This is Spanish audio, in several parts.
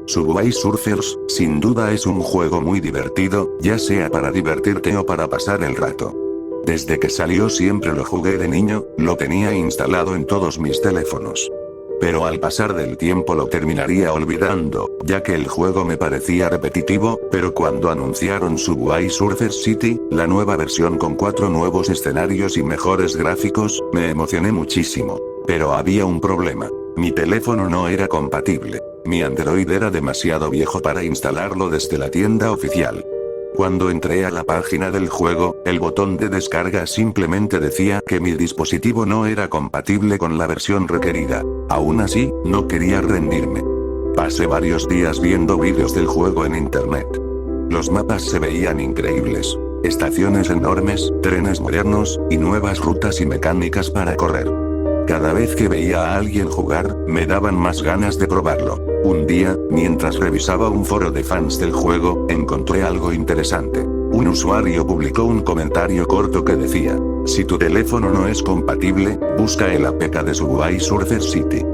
Subway Surfers, sin duda es un juego muy divertido, ya sea para divertirte o para pasar el rato. Desde que salió siempre lo jugué de niño, lo tenía instalado en todos mis teléfonos. Pero al pasar del tiempo lo terminaría olvidando, ya que el juego me parecía repetitivo, pero cuando anunciaron Subway Surfers City, la nueva versión con 4 nuevos escenarios y mejores gráficos, me emocioné muchísimo. Pero había un problema. Mi teléfono no era compatible. Mi Android era demasiado viejo para instalarlo desde la tienda oficial. Cuando entré a la página del juego, el botón de descarga simplemente decía que mi dispositivo no era compatible con la versión requerida. Aún así, no quería rendirme. Pasé varios días viendo vídeos del juego en internet. Los mapas se veían increíbles. Estaciones enormes, trenes modernos, y nuevas rutas y mecánicas para correr. Cada vez que veía a alguien jugar, me daban más ganas de probarlo. Un día, mientras revisaba un foro de fans del juego, encontré algo interesante. Un usuario publicó un comentario corto que decía: si tu teléfono no es compatible, busca el APK de Subway Surfers City.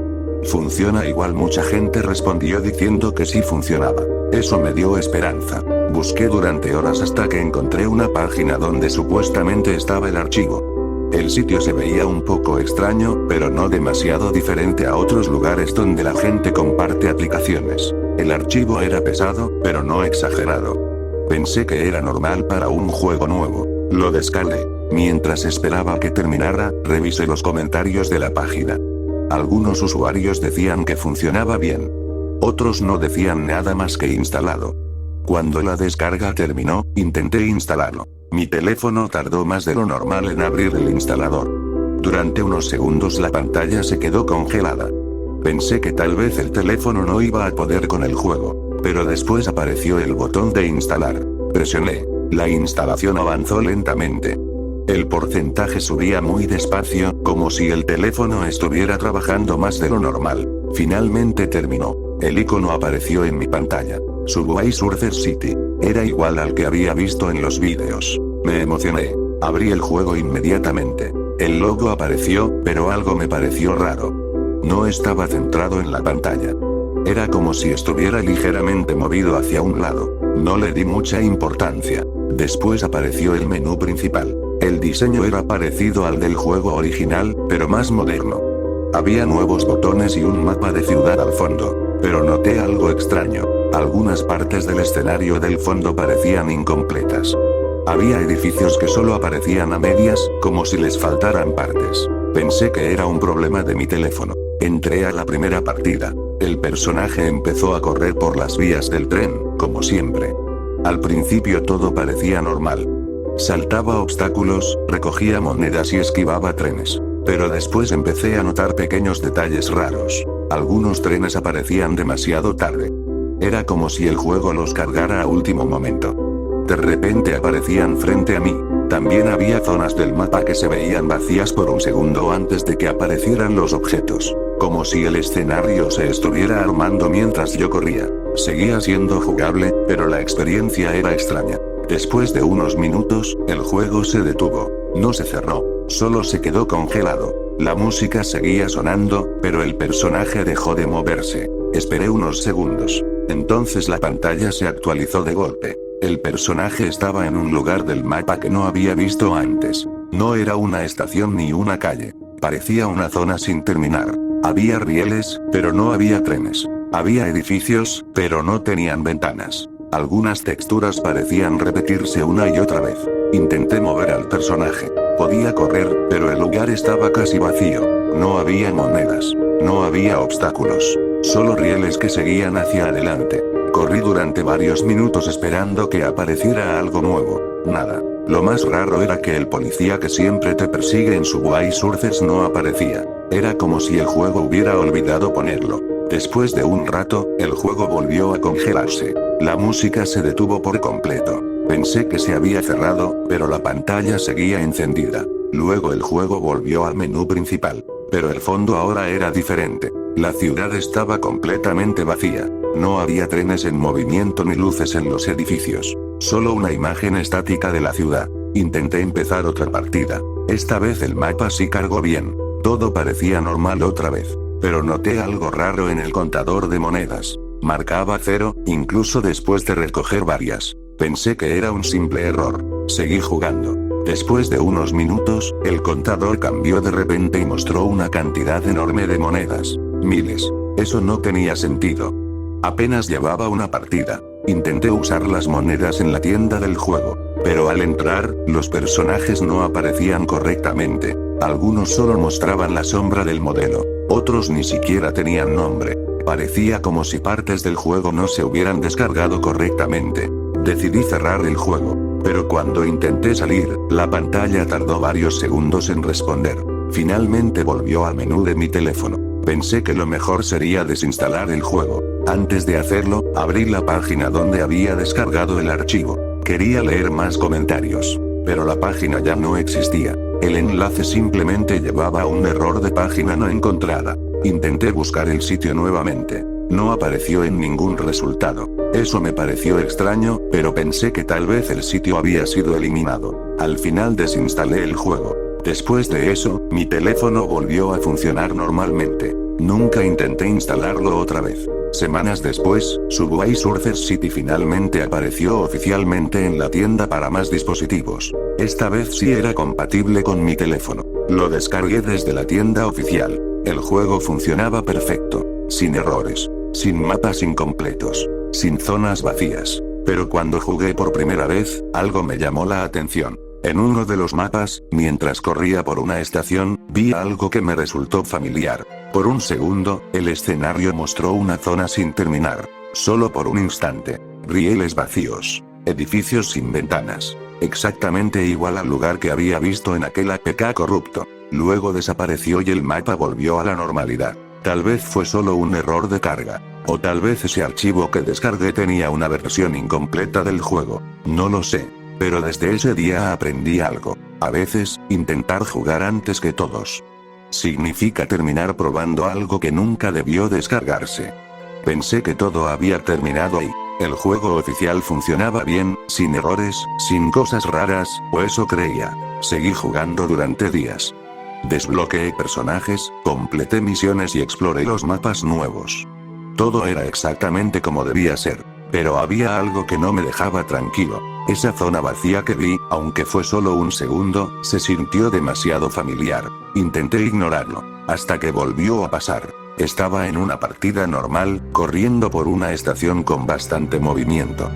¿Funciona igual? Mucha gente respondió diciendo que sí funcionaba. Eso me dio esperanza. Busqué durante horas hasta que encontré una página donde supuestamente estaba el archivo. El sitio se veía un poco extraño, pero no demasiado diferente a otros lugares donde la gente comparte aplicaciones. El archivo era pesado, pero no exagerado. Pensé que era normal para un juego nuevo. Lo descargué. Mientras esperaba que terminara, revisé los comentarios de la página. Algunos usuarios decían que funcionaba bien. Otros no decían nada más que instalado. Cuando la descarga terminó, intenté instalarlo. Mi teléfono tardó más de lo normal en abrir el instalador. Durante unos segundos la pantalla se quedó congelada. Pensé que tal vez el teléfono no iba a poder con el juego. Pero después apareció el botón de instalar. Presioné. La instalación avanzó lentamente. El porcentaje subía muy despacio, como si el teléfono estuviera trabajando más de lo normal. Finalmente terminó. El icono apareció en mi pantalla. Subway Surfers City. Era igual al que había visto en los vídeos. Me emocioné. Abrí el juego inmediatamente. El logo apareció, pero algo me pareció raro. No estaba centrado en la pantalla. Era como si estuviera ligeramente movido hacia un lado. No le di mucha importancia. Después apareció el menú principal. El diseño era parecido al del juego original, pero más moderno. Había nuevos botones y un mapa de ciudad al fondo. Pero noté algo extraño. Algunas partes del escenario del fondo parecían incompletas. Había edificios que solo aparecían a medias, como si les faltaran partes. Pensé que era un problema de mi teléfono. Entré a la primera partida. El personaje empezó a correr por las vías del tren, como siempre. Al principio todo parecía normal. Saltaba obstáculos, recogía monedas y esquivaba trenes. Pero después empecé a notar pequeños detalles raros. Algunos trenes aparecían demasiado tarde. Era como si el juego los cargara a último momento. De repente aparecían frente a mí. También había zonas del mapa que se veían vacías por un segundo antes de que aparecieran los objetos. Como si el escenario se estuviera armando mientras yo corría. Seguía siendo jugable, pero la experiencia era extraña. Después de unos minutos, el juego se detuvo. No se cerró, solo se quedó congelado. La música seguía sonando, pero el personaje dejó de moverse. Esperé unos segundos. Entonces la pantalla se actualizó de golpe. El personaje estaba en un lugar del mapa que no había visto antes. No era una estación ni una calle. Parecía una zona sin terminar. Había rieles, pero no había trenes. Había edificios, pero no tenían ventanas. Algunas texturas parecían repetirse una y otra vez. Intenté mover al personaje. Podía correr, pero el lugar estaba casi vacío. No había monedas. No había obstáculos. Solo rieles que seguían hacia adelante. Corrí durante varios minutos esperando que apareciera algo nuevo. Nada. Lo más raro era que el policía que siempre te persigue en Subway Surfers no aparecía. Era como si el juego hubiera olvidado ponerlo. Después de un rato, el juego volvió a congelarse. La música se detuvo por completo. Pensé que se había cerrado, pero la pantalla seguía encendida. Luego el juego volvió al menú principal. Pero el fondo ahora era diferente. La ciudad estaba completamente vacía. No había trenes en movimiento ni luces en los edificios. Solo una imagen estática de la ciudad. Intenté empezar otra partida. Esta vez el mapa sí cargó bien. Todo parecía normal otra vez. Pero noté algo raro en el contador de monedas. Marcaba 0, incluso después de recoger varias. Pensé que era un simple error. Seguí jugando. Después de unos minutos, el contador cambió de repente y mostró una cantidad enorme de monedas. Miles. Eso no tenía sentido. Apenas llevaba una partida. Intenté usar las monedas en la tienda del juego. Pero al entrar, los personajes no aparecían correctamente. Algunos solo mostraban la sombra del modelo. Otros ni siquiera tenían nombre. Parecía como si partes del juego no se hubieran descargado correctamente. Decidí cerrar el juego. Pero cuando intenté salir, la pantalla tardó varios segundos en responder. Finalmente volvió al menú de mi teléfono. Pensé que lo mejor sería desinstalar el juego. Antes de hacerlo, abrí la página donde había descargado el archivo. Quería leer más comentarios. Pero la página ya no existía. El enlace simplemente llevaba a un error de página no encontrada. Intenté buscar el sitio nuevamente. No apareció en ningún resultado. Eso me pareció extraño, pero pensé que tal vez el sitio había sido eliminado. Al final desinstalé el juego. Después de eso, mi teléfono volvió a funcionar normalmente. Nunca intenté instalarlo otra vez. Semanas después, Subway Surfer City finalmente apareció oficialmente en la tienda para más dispositivos. Esta vez sí era compatible con mi teléfono. Lo descargué desde la tienda oficial. El juego funcionaba perfecto. Sin errores. Sin mapas incompletos. Sin zonas vacías. Pero cuando jugué por primera vez, algo me llamó la atención. En uno de los mapas, mientras corría por una estación, vi algo que me resultó familiar. Por un segundo, el escenario mostró una zona sin terminar. Solo por un instante. Rieles vacíos. Edificios sin ventanas. Exactamente igual al lugar que había visto en aquel APK corrupto. Luego desapareció y el mapa volvió a la normalidad. Tal vez fue solo un error de carga. O tal vez ese archivo que descargué tenía una versión incompleta del juego. No lo sé. Pero desde ese día aprendí algo. A veces, intentar jugar antes que todos significa terminar probando algo que nunca debió descargarse. Pensé que todo había terminado ahí. El juego oficial funcionaba bien, sin errores, sin cosas raras, o eso creía. Seguí jugando durante días. Desbloqueé personajes, completé misiones y exploré los mapas nuevos. Todo era exactamente como debía ser. Pero había algo que no me dejaba tranquilo. Esa zona vacía que vi, aunque fue solo un segundo, se sintió demasiado familiar. Intenté ignorarlo, hasta que volvió a pasar. Estaba en una partida normal, corriendo por una estación con bastante movimiento.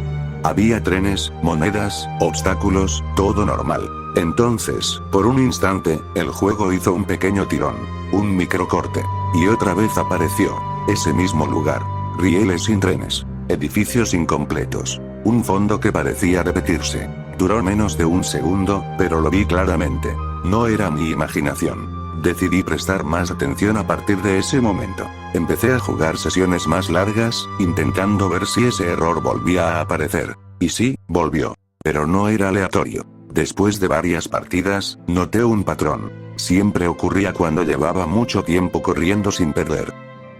Había trenes, monedas, obstáculos, todo normal. Entonces, por un instante, el juego hizo un pequeño tirón, un microcorte, y otra vez apareció ese mismo lugar. Rieles sin trenes. Edificios incompletos. Un fondo que parecía repetirse. Duró menos de un segundo, pero lo vi claramente. No era mi imaginación. Decidí prestar más atención a partir de ese momento. Empecé a jugar sesiones más largas, intentando ver si ese error volvía a aparecer. Y sí, volvió. Pero no era aleatorio. Después de varias partidas, noté un patrón. Siempre ocurría cuando llevaba mucho tiempo corriendo sin perder.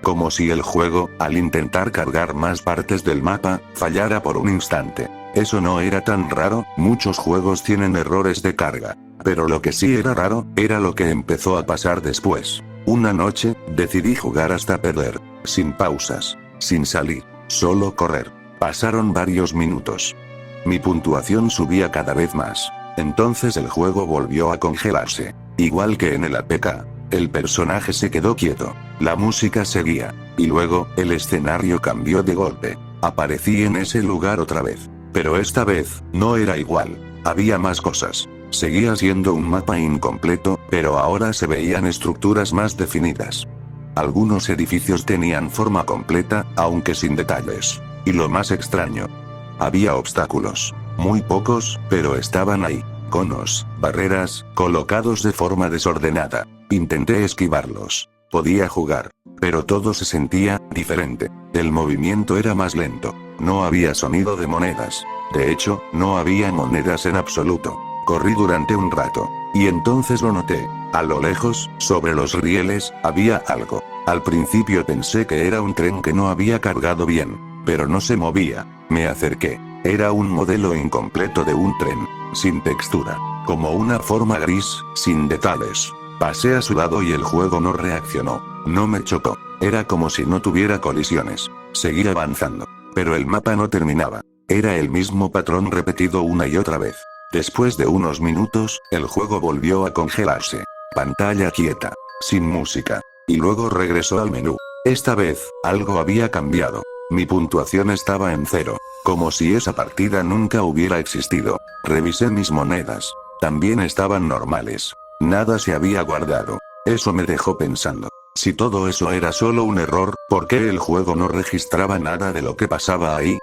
Como si el juego, al intentar cargar más partes del mapa, fallara por un instante. Eso no era tan raro, muchos juegos tienen errores de carga. Pero lo que sí era raro, era lo que empezó a pasar después. Una noche, decidí jugar hasta perder. Sin pausas. Sin salir. Solo correr. Pasaron varios minutos. Mi puntuación subía cada vez más. Entonces el juego volvió a congelarse. Igual que en el APK. El personaje se quedó quieto. La música seguía. Y luego, el escenario cambió de golpe. Aparecí en ese lugar otra vez. Pero esta vez, no era igual. Había más cosas. Seguía siendo un mapa incompleto, pero ahora se veían estructuras más definidas. Algunos edificios tenían forma completa, aunque sin detalles. Y lo más extraño. Había obstáculos. Muy pocos, pero estaban ahí. Conos, barreras, colocados de forma desordenada. Intenté esquivarlos. Podía jugar. Pero todo se sentía diferente. El movimiento era más lento. No había sonido de monedas. De hecho, no había monedas en absoluto. Corrí durante un rato. Y entonces lo noté. A lo lejos, sobre los rieles, había algo. Al principio pensé que era un tren que no había cargado bien. Pero no se movía. Me acerqué. Era un modelo incompleto de un tren. Sin textura. Como una forma gris, sin detalles. Pasé a su lado y el juego no reaccionó. No me chocó. Era como si no tuviera colisiones. Seguí avanzando. Pero el mapa no terminaba. Era el mismo patrón repetido una y otra vez. Después de unos minutos, el juego volvió a congelarse. Pantalla quieta. Sin música. Y luego regresó al menú. Esta vez, algo había cambiado. Mi puntuación estaba en 0. Como si esa partida nunca hubiera existido. Revisé mis monedas. También estaban normales. Nada se había guardado. Eso me dejó pensando. Si todo eso era solo un error, ¿por qué el juego no registraba nada de lo que pasaba ahí?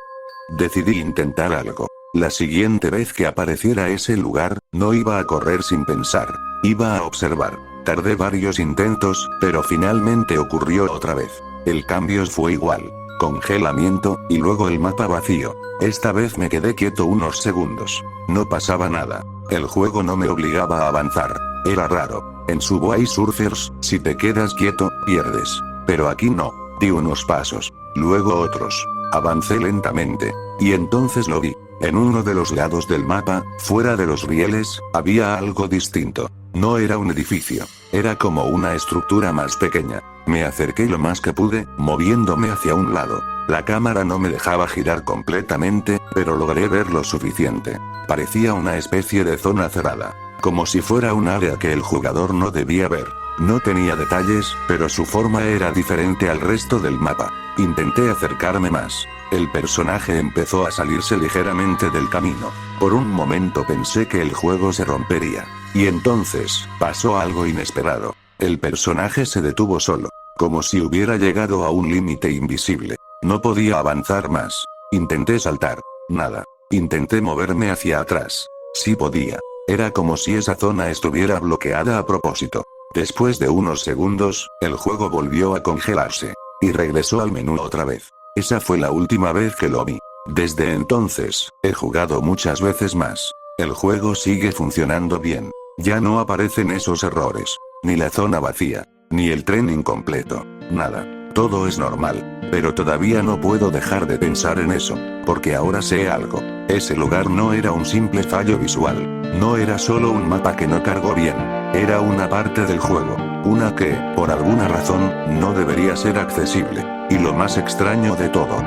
Decidí intentar algo. La siguiente vez que apareciera ese lugar, no iba a correr sin pensar. Iba a observar. Tardé varios intentos, pero finalmente ocurrió otra vez. El cambio fue igual. Congelamiento, y luego el mapa vacío. Esta vez me quedé quieto unos segundos. No pasaba nada. El juego no me obligaba a avanzar. Era raro. En Subway Surfers, si te quedas quieto, pierdes. Pero aquí no. Di unos pasos. Luego otros. Avancé lentamente. Y entonces lo vi. En uno de los lados del mapa, fuera de los rieles, había algo distinto. No era un edificio. Era como una estructura más pequeña. Me acerqué lo más que pude, moviéndome hacia un lado. La cámara no me dejaba girar completamente, pero logré ver lo suficiente. Parecía una especie de zona cerrada. Como si fuera un área que el jugador no debía ver. No tenía detalles, pero su forma era diferente al resto del mapa. Intenté acercarme más. El personaje empezó a salirse ligeramente del camino. Por un momento pensé que el juego se rompería. Y entonces, pasó algo inesperado. El personaje se detuvo solo. Como si hubiera llegado a un límite invisible. No podía avanzar más. Intenté saltar. Nada. Intenté moverme hacia atrás. Sí podía. Era como si esa zona estuviera bloqueada a propósito. Después de unos segundos, el juego volvió a congelarse. Y regresó al menú otra vez. Esa fue la última vez que lo vi. Desde entonces, he jugado muchas veces más. El juego sigue funcionando bien. Ya no aparecen esos errores. Ni la zona vacía. Ni el tren incompleto. Nada. Todo es normal. Pero todavía no puedo dejar de pensar en eso. Porque ahora sé algo. Ese lugar no era un simple fallo visual. No era solo un mapa que no cargó bien. Era una parte del juego. Una que, por alguna razón, no debería ser accesible. Y lo más extraño de todo.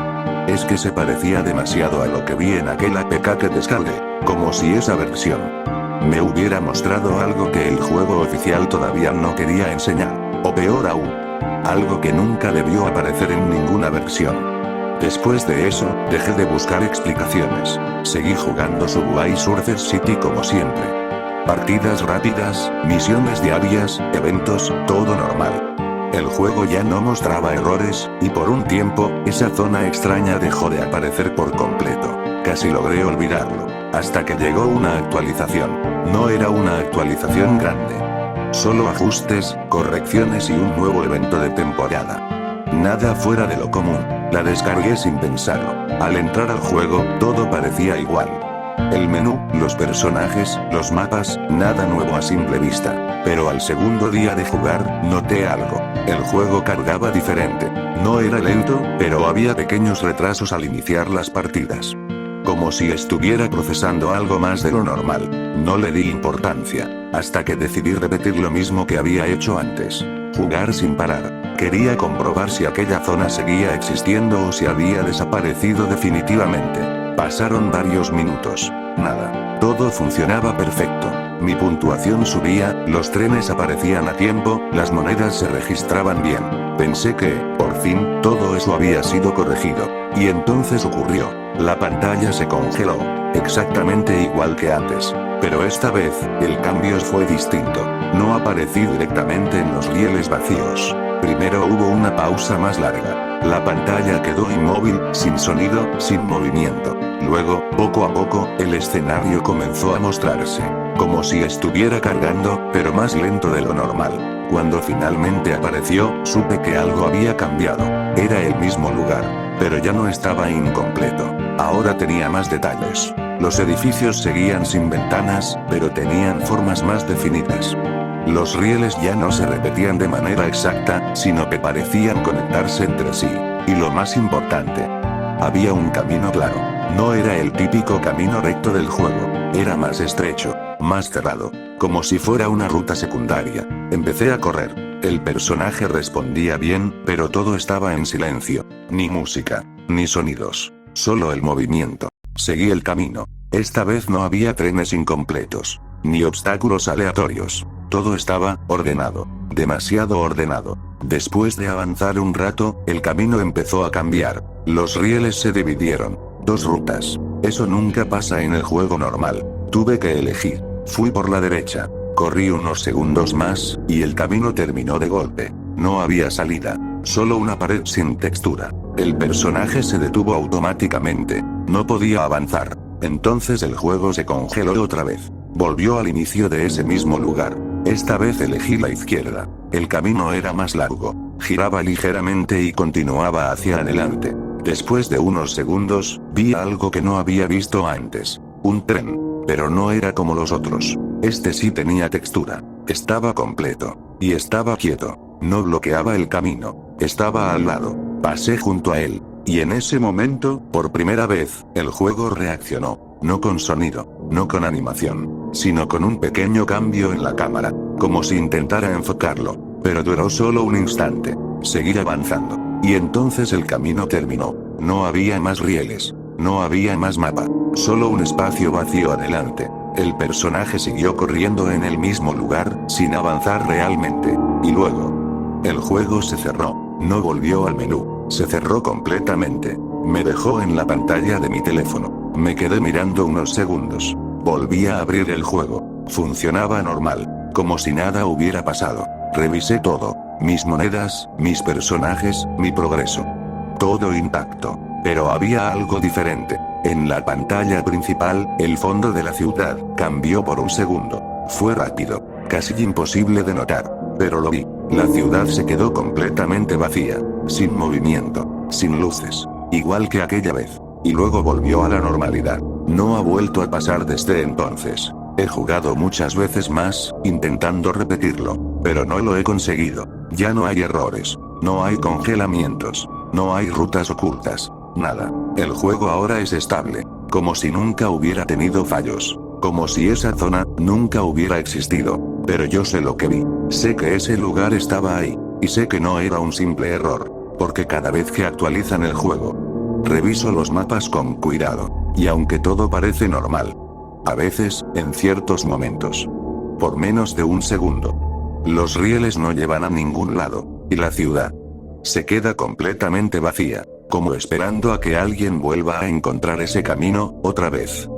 Es que se parecía demasiado a lo que vi en aquel APK que descargué. Como si esa versión me hubiera mostrado algo que el juego oficial todavía no quería enseñar. O peor aún. Algo que nunca debió aparecer en ninguna versión. Después de eso, dejé de buscar explicaciones. Seguí jugando Subway Surfers City como siempre. Partidas rápidas, misiones diarias, eventos, todo normal. El juego ya no mostraba errores, y por un tiempo, esa zona extraña dejó de aparecer por completo. Casi logré olvidarlo. Hasta que llegó una actualización. No era una actualización grande. Solo ajustes, correcciones y un nuevo evento de temporada. Nada fuera de lo común. La descargué sin pensarlo. Al entrar al juego, todo parecía igual. El menú, los personajes, los mapas, nada nuevo a simple vista. Pero al segundo día de jugar, noté algo. El juego cargaba diferente. No era lento, pero había pequeños retrasos al iniciar las partidas. Como si estuviera procesando algo más de lo normal. No le di importancia, hasta que decidí repetir lo mismo que había hecho antes. Jugar sin parar. Quería comprobar si aquella zona seguía existiendo o si había desaparecido definitivamente. Pasaron varios minutos. Nada. Todo funcionaba perfecto. Mi puntuación subía, los trenes aparecían a tiempo, las monedas se registraban bien. Pensé que, por fin, todo eso había sido corregido. Y entonces ocurrió. La pantalla se congeló. Exactamente igual que antes. Pero esta vez, el cambio fue distinto. No aparecí directamente en los rieles vacíos. Primero hubo una pausa más larga. La pantalla quedó inmóvil, sin sonido, sin movimiento. Luego, poco a poco, el escenario comenzó a mostrarse. Como si estuviera cargando, pero más lento de lo normal. Cuando finalmente apareció, supe que algo había cambiado. Era el mismo lugar. Pero ya no estaba incompleto. Ahora tenía más detalles. Los edificios seguían sin ventanas, pero tenían formas más definidas. Los rieles ya no se repetían de manera exacta, sino que parecían conectarse entre sí. Y lo más importante, había un camino claro. No era el típico camino recto del juego. Era más estrecho, más cerrado, como si fuera una ruta secundaria. Empecé a correr. El personaje respondía bien, pero todo estaba en silencio. Ni música, ni sonidos, solo el movimiento. Seguí el camino. Esta vez no había trenes incompletos, ni obstáculos aleatorios. Todo estaba ordenado, demasiado ordenado. Después de avanzar un rato, el camino empezó a cambiar. Los rieles se dividieron. 2 rutas. Eso nunca pasa en el juego normal. Tuve que elegir. Fui por la derecha. Corrí unos segundos más, y el camino terminó de golpe. No había salida. Solo una pared sin textura. El personaje se detuvo automáticamente. No podía avanzar. Entonces el juego se congeló otra vez. Volvió al inicio de ese mismo lugar. Esta vez elegí la izquierda. El camino era más largo. Giraba ligeramente y continuaba hacia adelante. Después de unos segundos, vi algo que no había visto antes. Un tren. Pero no era como los otros. Este sí tenía textura. Estaba completo. Y estaba quieto. No bloqueaba el camino. Estaba al lado. Pasé junto a él. Y en ese momento, por primera vez, el juego reaccionó. No con sonido, no con animación, sino con un pequeño cambio en la cámara. Como si intentara enfocarlo. Pero duró solo un instante. Seguí avanzando. Y entonces el camino terminó. No había más rieles. No había más mapa. Solo un espacio vacío adelante. El personaje siguió corriendo en el mismo lugar, sin avanzar realmente. Y luego, el juego se cerró. No volvió al menú. Se cerró completamente. Me dejó en la pantalla de mi teléfono. Me quedé mirando unos segundos. Volví a abrir el juego. Funcionaba normal. Como si nada hubiera pasado. Revisé todo. Mis monedas, mis personajes, mi progreso. Todo intacto. Pero había algo diferente. En la pantalla principal, el fondo de la ciudad cambió por un segundo. Fue rápido. Casi imposible de notar. Pero lo vi. La ciudad se quedó completamente vacía. Sin movimiento. Sin luces. Igual que aquella vez. Y luego volvió a la normalidad. No ha vuelto a pasar desde entonces. He jugado muchas veces más, intentando repetirlo. Pero no lo he conseguido. Ya no hay errores. No hay congelamientos. No hay rutas ocultas. Nada. El juego ahora es estable. Como si nunca hubiera tenido fallos. Como si esa zona nunca hubiera existido. Pero yo sé lo que vi. Sé que ese lugar estaba ahí. Y sé que no era un simple error. Porque cada vez que actualizan el juego, reviso los mapas con cuidado. Y aunque todo parece normal, a veces, en ciertos momentos, por menos de un segundo, los rieles no llevan a ningún lado. Y la ciudad se queda completamente vacía. Como esperando a que alguien vuelva a encontrar ese camino, otra vez.